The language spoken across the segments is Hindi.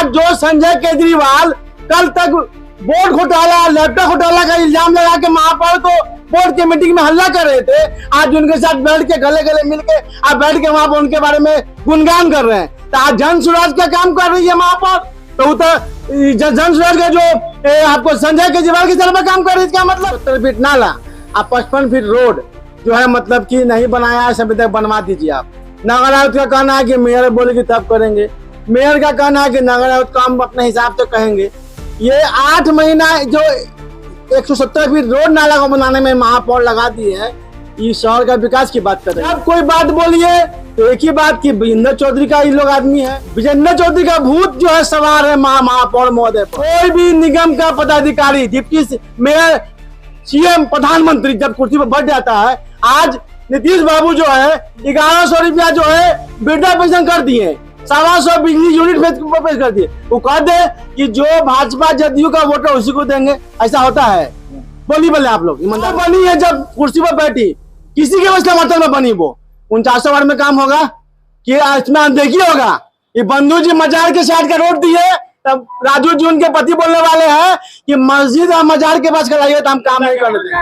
आज जो संजय केजरीवाल कल तक बोर्ड घोटाला, लैपटॉप घोटाला का इल्जाम लगा के महापौर को बोर्ड की मीटिंग में हल्ला कर रहे थे, आज उनके साथ बैठ के गले गले मिलके आप बैठ के वहां पर उनके बारे में गुणगान कर रहे हैं। तो आज जन स्वराज का काम कर रही है महापौर, तो जन स्वराज का जो आपको संजय केजरीवाल की तरफ काम कर रही है। इसका मतलब 70 फीट नाला, आप 55 फीट रोड जो है मतलब कि नहीं बनाया है, अभी तक बनवा दीजिए आप। नगर आयुक्त का कहना है कि मेयर बोलेगी तब करेंगे, मेयर का कहना है कि नगर आयुक्त का हम अपने हिसाब से कहेंगे। ये 8 महीना जो 170 फीट रोड नाला को बनाने में महापौर लगा दिए हैं, ये शहर का विकास की बात कर रहे हैं। अब कोई बात बोलिए तो एक ही बात की विजेंद्र चौधरी का ये लोग आदमी है, विजेंद्र चौधरी का भूत जो है सवार है महापौर महोदय पर। कोई भी निगम का पदाधिकारी, डिप्टी मेयर, सीएम, प्रधानमंत्री जब कुर्सी पर बैठ जाता है, आज नीतीश बाबू जो है 1100 रुपया जो है वृद्धा पेंशन कर दिए, 125 बिजली यूनिट पेश कर दिए। वो कह दे कि जो भाजपा जदयू का वोट है उसी को देंगे, ऐसा होता है? बोले आप लोग ईमानदार बनी है जब कुर्सी पर बैठी, किसी के वजह मतलब में बनी वो 49 वार्ड में काम होगा कि इसमें देखिए होगा। ये बंधु जी मजार के साइड का रोड दिए, तब राजू जी उनके पति बोलने वाले हैं कि मस्जिद और मजार के पास कराइए तो हम काम नहीं करने देंगे।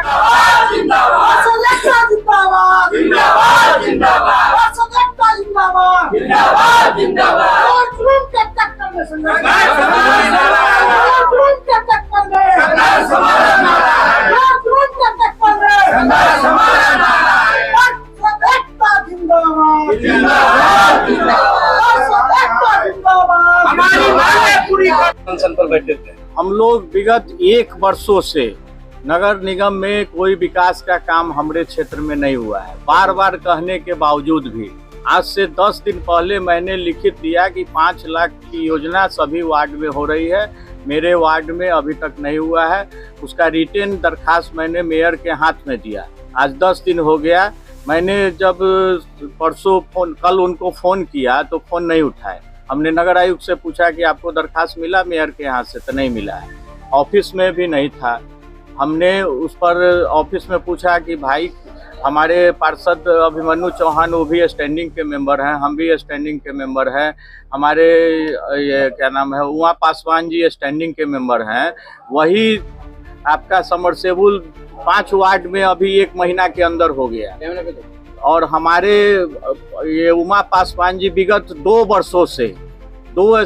पर बैठे थे हम लोग विगत 1 वर्षों से नगर निगम में कोई विकास का काम हमारे क्षेत्र में नहीं हुआ है। बार बार कहने के बावजूद भी आज से 10 दिन पहले मैंने लिखित दिया कि 5 लाख की योजना सभी वार्ड में हो रही है, मेरे वार्ड में अभी तक नहीं हुआ है। उसका रिटेन दरखास्त मैंने मेयर के हाथ में दिया। आज 10 दिन हो गया। मैंने जब परसों कल उनको फ़ोन किया तो फ़ोन नहीं उठाए। हमने नगर आयुक्त से पूछा कि आपको दरखास्त मिला मेयर के यहाँ से, तो नहीं मिला है। ऑफिस में भी नहीं था। हमने उस पर ऑफिस में पूछा कि भाई हमारे पार्षद अभिमन्यु चौहान वो भी स्टैंडिंग के मेंबर हैं, हम भी स्टैंडिंग के मेंबर हैं, हमारे ये क्या नाम है उमा पासवान जी स्टैंडिंग के मेंबर हैं। वही आपका समरसेबुल 5 वार्ड में अभी 1 महीना के अंदर हो गया। और हमारे ये उमा पासवान जी विगत 2 वर्षों से 2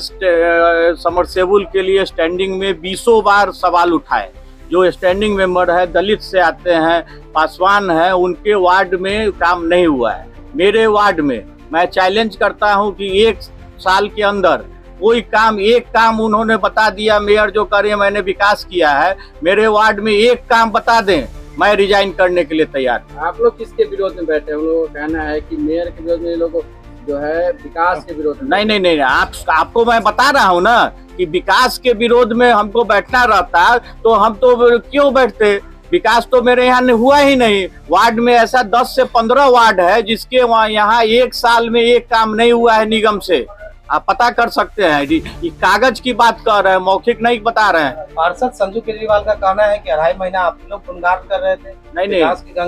समरसेबुल के लिए स्टैंडिंग में 20 बार सवाल उठाए। जो स्टैंडिंग मेंबर है दलित से आते हैं, पासवान है, उनके वार्ड में काम नहीं हुआ है। मेरे वार्ड में मैं चैलेंज करता हूं कि 1 साल के अंदर कोई काम, एक काम उन्होंने बता दिया मेयर जो करे मैंने विकास किया है, मेरे वार्ड में एक काम बता दें, मैं रिजाइन करने के लिए तैयार। आप लोग किसके विरोध में बैठे हैं? उन लोगों का कहना है कि मेयर के विरोध में, ये लोग जो है विकास के विरोध में। नहीं, आपको मैं बता रहा हूँ ना कि विकास के विरोध में हमको बैठना रहता तो हम तो क्यों बैठते। विकास तो मेरे यहाँ हुआ ही नहीं। वार्ड में ऐसा 10 से 15 वार्ड है जिसके यहाँ 1 साल में एक काम नहीं हुआ है निगम से। आप पता कर सकते हैं जी, ये कागज की बात कर रहे हैं, मौखिक नहीं बता रहे हैं। पार्षद संजू केजरीवाल का कहना है कि 2.5 महीना आप लोग गुणगान कर रहे थे। नहीं,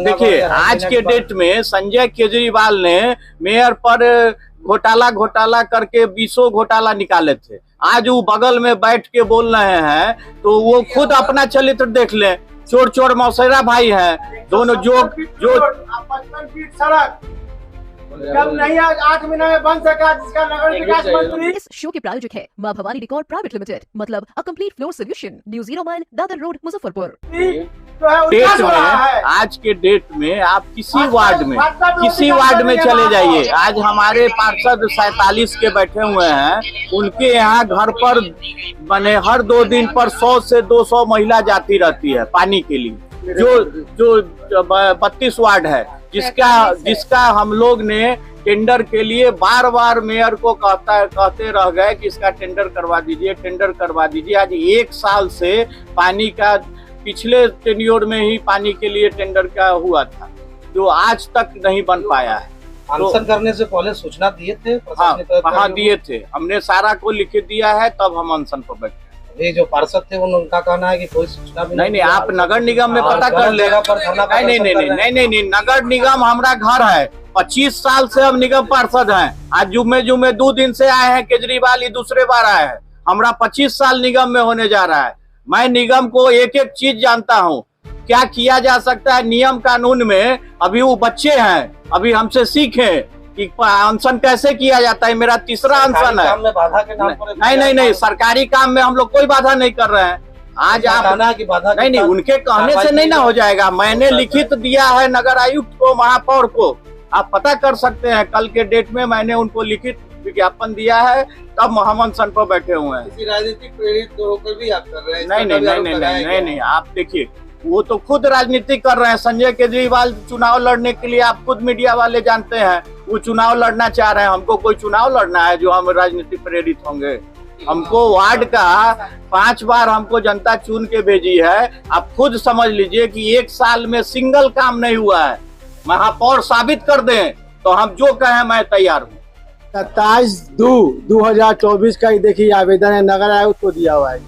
देखिए आज के डेट में संजय केजरीवाल ने मेयर पर घोटाला करके 20 घोटाला निकाले थे। आज वो बगल में बैठ के बोल रहे हैं तो वो खुद अपना चरित्र देख ले। चोर मौसेरा भाई हैं दोनों। जो 55 फीट सड़क जब नहीं 8 महीने में बन सका, जिसका नगर विकास मंत्री। इस शो के प्रायोजक है मां भवानी डेकोर प्राइवेट लिमिटेड, मतलब a complete floor solution, new 0 mile Dadar road Muzaffarpur. Date में आज के डेट में आप किसी वार्ड में चले जाइए। आज हमारे पार्षद 47 के बैठे हुए हैं, उनके यहाँ घर पर बने हर 2 दिन पर 100 से 200 महिला जाती रहती है पानी के लिए। जो 32 वार्ड है जिसका हम लोग ने टेंडर के लिए बार मेयर को कहते रह गए कि इसका टेंडर करवा दीजिए। आज 1 साल से पानी का, पिछले टेन्योर में ही पानी के लिए टेंडर का हुआ था, जो आज तक नहीं बन पाया है। अनशन करने से पहले सूचना दिए थे? हाँ दिए थे, हमने सारा को लिख दिया है, तब हम अनशन पर बैठे। ये जो पार्षद थे उनका कहना है कि कोई सूचना भी नहीं, आप नगर निगम में पता कर ले। नहीं, नगर निगम हमारा घर है। 25 साल से हम निगम पार्षद हैं। आज जुम्मे 2 दिन से आए हैं केजरीवाल, ये दूसरे बार आए हैं। हमारा 25 साल निगम में होने जा रहा है। मैं निगम को एक एक चीज जानता हूँ, क्या किया जा सकता है नियम कानून में। अभी वो बच्चे हैं, अभी हमसे सीखें कि अनशन कैसे किया जाता है। मेरा तीसरा अनशन है। बाधा के नाम पर नहीं, सरकारी काम में हम लोग कोई बाधा नहीं कर रहे हैं। आज आप की बाधा नहीं, उनके कहने से नहीं ना हो जाएगा। मैंने लिखित दिया है नगर आयुक्त को, महापौर को, आप पता कर सकते हैं। कल के डेट में मैंने उनको लिखित विज्ञापन दिया है, तब हम अनशन पर बैठे हुए हैं। किसी राजनीतिक प्रेरित होकर भी आप कर रहे हैं? नहीं, आप देखिए, वो तो खुद राजनीति कर रहे हैं। संजय केजरीवाल चुनाव लड़ने के लिए, आप खुद मीडिया वाले जानते हैं, वो चुनाव लड़ना चाह रहे हैं। हमको कोई चुनाव लड़ना है जो हम राजनीति प्रेरित होंगे? हमको वार्ड का 5 बार हमको जनता चुन के भेजी है। आप खुद समझ लीजिए कि 1 साल में सिंगल काम नहीं हुआ है। महापौर साबित कर दें तो हम जो कहें मैं तैयार हूँ। 27/2/2024 का ही देखिए आवेदन है, नगर आयुक्त को दिया हुआ है।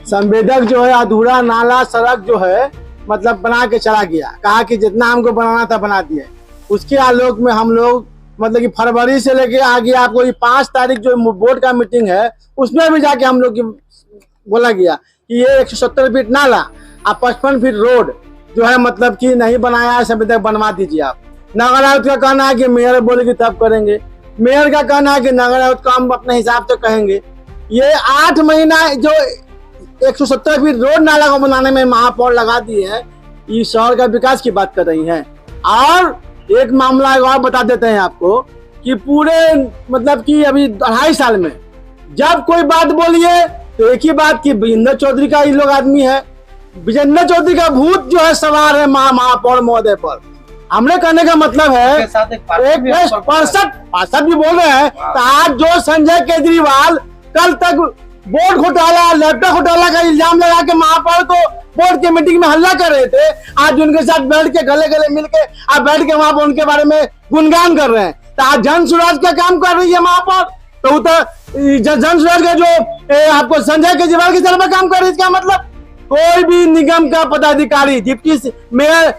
संवेदक जो है अधूरा नाला सड़क जो है मतलब बना के चला गया, कहा कि जितना हमको बनाना था बना दिया। उसके आलोक में हम लोग मतलब कि फरवरी से लेके आगे आपको ये 5 तारीख जो बोर्ड का मीटिंग है उसमें भी जाके हम लोग बोला गया कि ये 170 फीट नाला और 55 फीट रोड जो है मतलब कि नहीं बनाया है, संवेदक बनवा दीजिए आप। नगर आयुक्त का कहना है कि मेयर बोलेगी तब करेंगे। मेयर का कहना है कि नगर आयुक्त को हम अपने हिसाब से कहेंगे। ये 8 महीना जो 170 फीट रोड नाला को बनाने में महापौर लगा दिए हैं, ये शहर का विकास की बात कर रही हैं। और एक मामला और बता देते हैं आपको कि पूरे मतलब कि अभी 2.5 साल में जब कोई बात बोलिए तो एक ही बात कि विजेंद्र चौधरी का ये लोग आदमी है, विजेंद्र चौधरी का भूत जो है सवार है महापौर महोदय पर। हमने कहने का मतलब है एक 65 भी बोल रहे हैं। तो आज जो संजय केजरीवाल कल तक बोर्ड घोटाला, लैपटॉप घोटाला का इल्जाम लगा के महापौर को बोर्ड की मीटिंग में हल्ला कर रहे थे, आज उनके साथ बैठ के गले गले मिलके आप बैठ के वहां पर उनके बारे में गुणगान कर रहे हैं। तो आज जन सुराज का काम कर रही है महापौर, तो जन सुराज का जो आपको संजय केजरीवाल की तरफ काम कर रही है। इसका मतलब कोई भी निगम का पदाधिकारी, डिप्टी मेयर,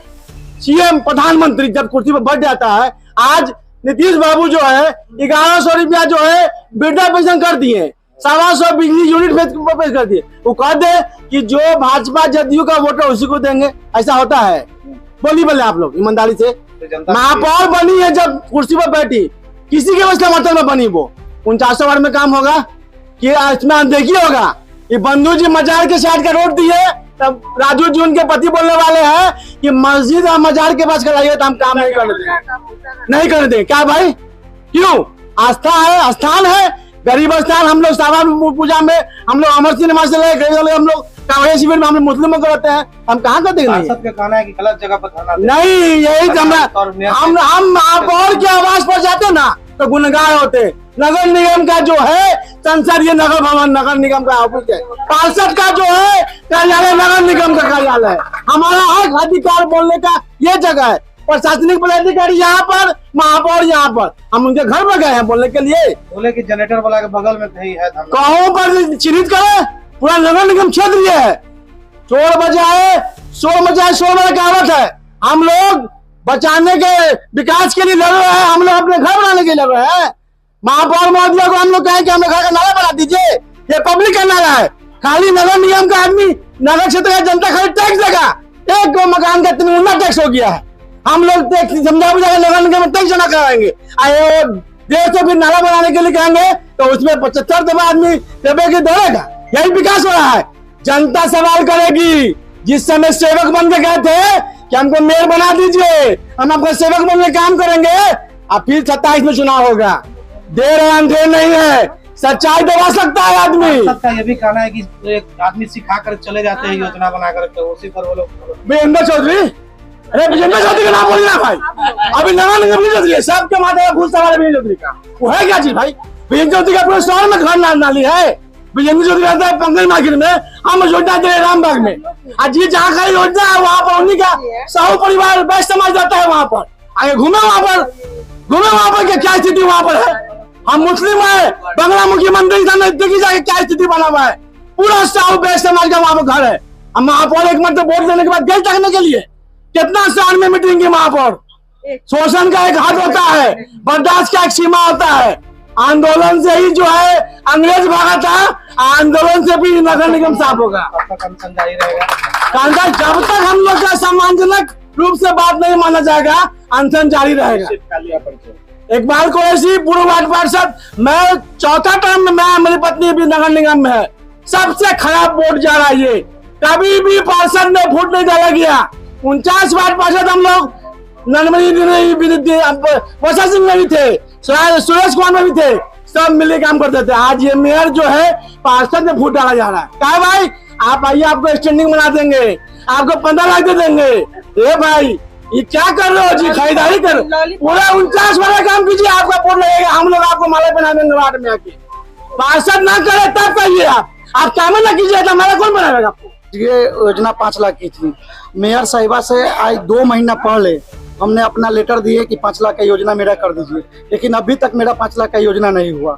सीएम, प्रधानमंत्री जब कुर्सी पर बैठ जाता है, आज नीतीश बाबू जो है 1100 रुपया जो है वृद्धा पेंशन कर दिए, 125 बिजली यूनिट पेश कर दिए। वो कह दे कि जो भाजपा जदयू का वोटर उसी को देंगे, ऐसा होता है? बोले आप लोग ईमानदारी से। महापौर बनी है जब कुर्सी पर बैठी, किसी के वजह समर्थन में बनी वो 49 वार्ड में काम होगा कि इसमें अनदेखी होगा? ये बंधु जी मजार के साइड का रोड दिए, तब राजू जी उनके पति बोलने वाले हैं कि मस्जिद और मजार के पास कराइए तो हम काम नहीं करने देंगे। क्या भाई, क्यों? आस्था है, स्थान है, गरीब स्थान। हम लोग सावन पूजा में हम लोग अमर सिंह नमाज से ले, हम लोग कांग्रेस शिविर में हम लोग मुस्लिमों को रहते हैं, हम कहाँ करते हैं? सबका कहना है कि गलत जगह पर खाना नहीं, यही हम महापौर की आवाज पहुंचाते ना तो गुनहगार होते। नगर निगम का जो है संसदीय नगर भवन नगर निगम का ऑफिस है, पार्षद का जो है कार्यालय नगर निगम का कार्यालय है। हमारा हक अधिकार बोलने का ये जगह है। प्रशासनिक पदाधिकारी यहाँ पर, महापौर यहाँ पर, हम उनके घर में गए हैं बोलने के लिए। बोले कि जनरेटर वाला के बगल में कहीं है, कहीं पर चिन्हित करे, पूरा नगर निगम क्षेत्र ये है। चोर बजाए शोर मचाए, शोर वाला कहावत है। हम लोग बचाने के विकास के लिए लड़ रहे हैं, हम लोग अपने घर बनाने के लिए लड़ रहे हैं। महापौर महोदय को हम लोग कहें कि हमें घर का नाला बना दीजिए, ये पब्लिक का नाला है। खाली नगर निगम का आदमी, नगर क्षेत्र का जनता खाली टैक्स देगा। एक मकान का 3 गुना टैक्स हो गया है। हम लोग टैक्स समझा बुझा नगर निगम में टैक्स जमा कराएंगे। 150 फीट नाला बनाने के लिए कहेंगे तो उसमें 75 दफा आदमी दबे के दौड़ेगा। यही विकास हो रहा है। जनता सवाल करेगी। जिस समय सेवक बन के गए थे कि हमको मेयर बना दीजिए, हम आपका सेवक बन के काम करेंगे, अब फिर 27 में चुनाव होगा। देर है अंधेर नहीं है, सच्चाई दबा सकता है आदमी। सबका ये भी कहना है कि एक आदमी सिखा कर चले जाते हैं योजना बनाकर, तो उसी पर वो लोग। विजेंद्र चौधरी, अरे विजेंद्र चौधरी का नाम बोलना भाई। अभी नगर निगम नहीं चौधरी, सबके माथे घूस सवाल है विजेंद्र चौधरी का। वो है क्या चीज भाई? विजेंद्र चौधरी का पूरे शहर में घर नाली है। विजेंद्र चौधरी रहता है पंकज मार्केट में, हम योजना दे रामबाग में। आज ये जहाँ का योजना है वहाँ पर उन्हीं का साहू परिवार बेस्ट समाज जाता है। वहाँ पर आगे घूमे, वहाँ पर क्या स्थिति वहाँ पर है? हम मुस्लिम है, बंगला मुख्यमंत्री देखिए जाके क्या स्थिति बना हुआ है। पूरा साहू बेस्ट समाज का वहाँ पर घर है। हम महापौर एक मतलब वोट देने के बाद गए तकने के लिए कितना साल में मीटिंग की महापौर। शोषण का एक हद होता है, बर्दाश्त का एक सीमा होता है। आंदोलन से ही जो है अंग्रेज भागा था, आंदोलन से भी नगर निगम साफ होगा। आपका कंसर्न जारी रहेगा? कांदा जब तक हम लोग का सम्मानजनक रूप से बात नहीं माना जाएगा, अनशन जारी रहेगा। एक बार को ऐसी पूर्व वार्ड पार्षद, मैं चौथा टर्म में, मैं मेरी पत्नी भी नगर निगम में है, सबसे खराब वोट जा रहा है ये। कभी भी पार्षद में फूट नहीं डाला गया। 49 वार्ड पार्षद हम लोग वर्षा सिंह में भी थे, सुरेश कुमार में भी थे, सब मिलकर काम करते थे। आज ये मेयर जो है पार्षद में फूट डाला जा रहा है। कहा भाई आप आइए, आपको स्टैंडिंग बना देंगे, आपको 15 लाख दे देंगे। ए भाई ये क्या कर रहे हो जी, खरीदारी कर, पूरा 49 वाला काम कीजिए, आपका वोट लगेगा, हम लोग आपको माला बना देंगे वार्ड में आके। पार्षद ना करे तब कहिए, आप काम ना कीजिए तो हमारा कौन बनाएगा आपको। ये योजना 5 लाख की थी। मेयर साहिबा से आज 2 महीना पहले हमने अपना लेटर दिए कि 5 लाख का योजना मेरा कर दीजिए, लेकिन अभी तक मेरा 5 लाख का योजना नहीं हुआ।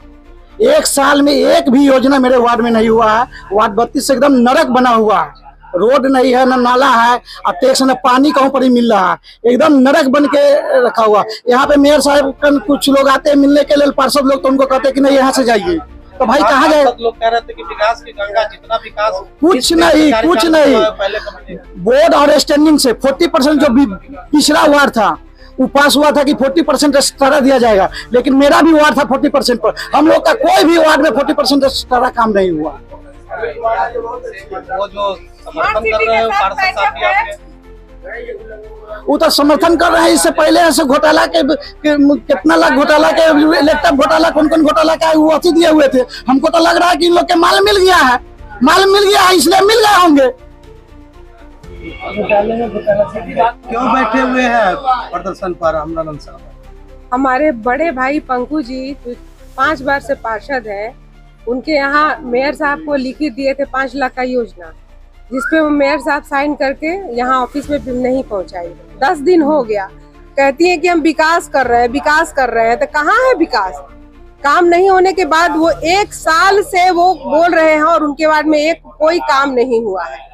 1 साल में एक भी योजना मेरे वार्ड में नहीं हुआ है। वार्ड 32 से एकदम नरक बना हुआ है, रोड नहीं है, न नाला है, और टैक्स न पानी कहीं पर ही मिल रहा है, एकदम नरक बन के रखा हुआ। यहाँ पे मेयर साहब कुछ लोग आते हैं मिलने के लिए, पार्षद लोग तो उनको कहते हैं कि नहीं यहाँ से जाइए, तो भाई कहाँ जाए। लोग कह रहे थे कि विकास की गंगा, जितना विकास कुछ नहीं। बोर्ड और स्टैंडिंग से 40% जो पिछड़ा वार्ड था वो पास हुआ था कि 40% एक्स्ट्रा दिया जाएगा, लेकिन मेरा भी वार्ड था 40% पर। हम लोग का कोई भी वार्ड में 40% एक्स्ट्रा काम नहीं हुआ। वो जो समर्थन कर रहे हैं पार्षद साहब की आपके, वो तो समर्थन कर रहे हैं। इससे पहले ऐसे घोटाला के कितना लाख घोटाला के, लैपटॉप घोटाला, कौन कौन घोटाला का वो अति दिए हुए थे। हमको तो लग रहा है कि इन लोग के माल मिल गया है, इसलिए मिल गए होंगे। क्यों बैठे हुए हैं प्रदर्शन पर अमरानंद साहब? हमारे बड़े भाई पंकु जी 5 बार से पार्षद है, उनके यहाँ मेयर साहब को लिखित दिए थे 5 लाख का योजना, जिसपे वो मेयर साहब साइन करके यहाँ ऑफिस में नहीं पहुँचाई। 10 दिन हो गया, कहती है कि हम विकास कर रहे हैं, तो कहाँ है विकास? काम नहीं होने के बाद वो 1 साल से वो बोल रहे हैं और उनके वार्ड में कोई काम नहीं हुआ है।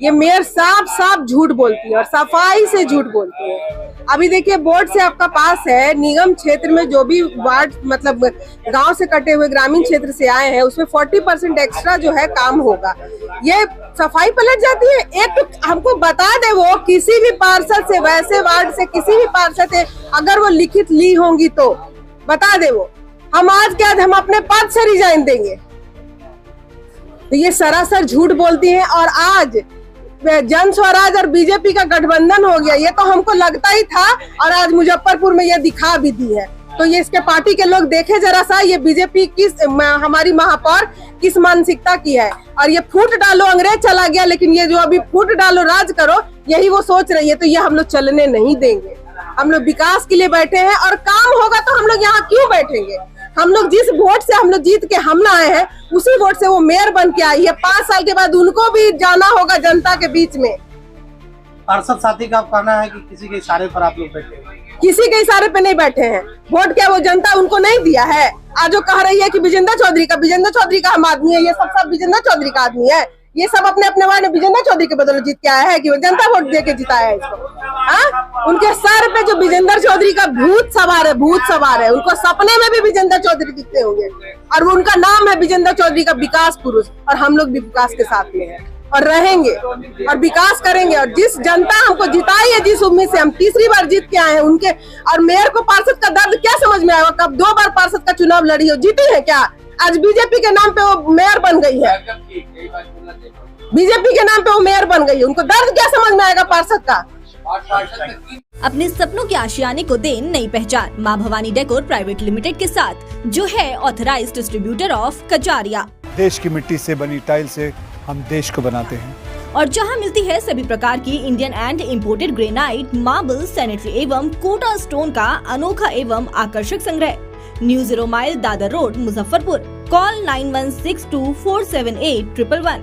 ये मेयर साफ झूठ बोलती है और सफाई से झूठ बोलती है। अभी देखिए बोर्ड से आपका पास है, निगम क्षेत्र में जो भी वार्ड मतलब गांव से कटे हुए ग्रामीण क्षेत्र से आए हैं, उसमें 40% एक्स्ट्रा जो है काम होगा। ये सफाई पलट जाती है। एक तो हमको बता दे वो किसी भी पार्षद से, वैसे वार्ड से किसी भी पार्षद से अगर वो लिखित ली होंगी तो बता दे वो, हम आज के आज हम अपने पद से रिजाइन देंगे। तो ये सरासर झूठ बोलती है। और आज जन स्वराज और बीजेपी का गठबंधन हो गया, ये तो हमको लगता ही था, और आज मुजफ्फरपुर में ये दिखा भी दी है। तो ये इसके पार्टी के लोग देखे जरा सा, ये बीजेपी किस, हमारी महापौर किस मानसिकता की है। और ये फूट डालो अंग्रेज चला गया, लेकिन ये जो अभी फूट डालो राज करो, यही वो सोच रही है। तो ये हम लोग चलने नहीं देंगे। हम लोग विकास के लिए बैठे हैं और काम होगा तो हम लोग यहाँ क्यों बैठेंगे। हम लोग जिस वोट से हम लोग जीत के हम आए हैं, उसी वोट से वो मेयर बन के आई है। 5 साल के बाद उनको भी जाना होगा जनता के बीच में। पार्षद साथी का कहना है कि किसी के इशारे पर आप लोग बैठे हैं? किसी के इशारे पे नहीं बैठे हैं। वोट क्या वो जनता उनको नहीं दिया है? आज जो कह रही है कि विजेंद्र चौधरी का हम आदमी है, ये सब विजेंद्र चौधरी का आदमी है। ये सब अपने अपने वार्ड में विजेंद्र चौधरी के बदले जीत के आया है कि वो जनता वोट दे के जिताया है इसको। उनके सर पे जो विजेंद्र चौधरी का भूत सवार है। उनको सपने में भी विजेंद्र चौधरी दिखते होंगे, और उनका नाम है विजेंद्र चौधरी का विकास पुरुष। और हम लोग भी विकास के साथ में हैं और रहेंगे और विकास करेंगे। और जिस जनता हमको जिताई है, जिस उम्मीद से हम तीसरी बार जीत के आए हैं, उनके और मेयर को पार्षद का दर्द क्या समझ में आएगा? कब 2 बार पार्षद का चुनाव लड़ी हो, जीती है क्या? आज बीजेपी के नाम पे वो मेयर बन गई है। बीजेपी के नाम पे वो मेयर बन गई है। उनको दर्द क्या समझ में आएगा पार्षद का? अपने सपनों के आशियाने को दे नई पहचान माँ भवानी डेकोर प्राइवेट लिमिटेड के साथ, जो है ऑथराइज्ड डिस्ट्रीब्यूटर ऑफ कजारिया। देश की मिट्टी से बनी टाइल से हम देश को बनाते हैं, और जहां मिलती है सभी प्रकार की Indian and imported granite, marble, sanitary एवं कोटा स्टोन का अनोखा एवं आकर्षक संग्रह। New 0 mile Dadar road, Muzaffarpur. Call 9162478111।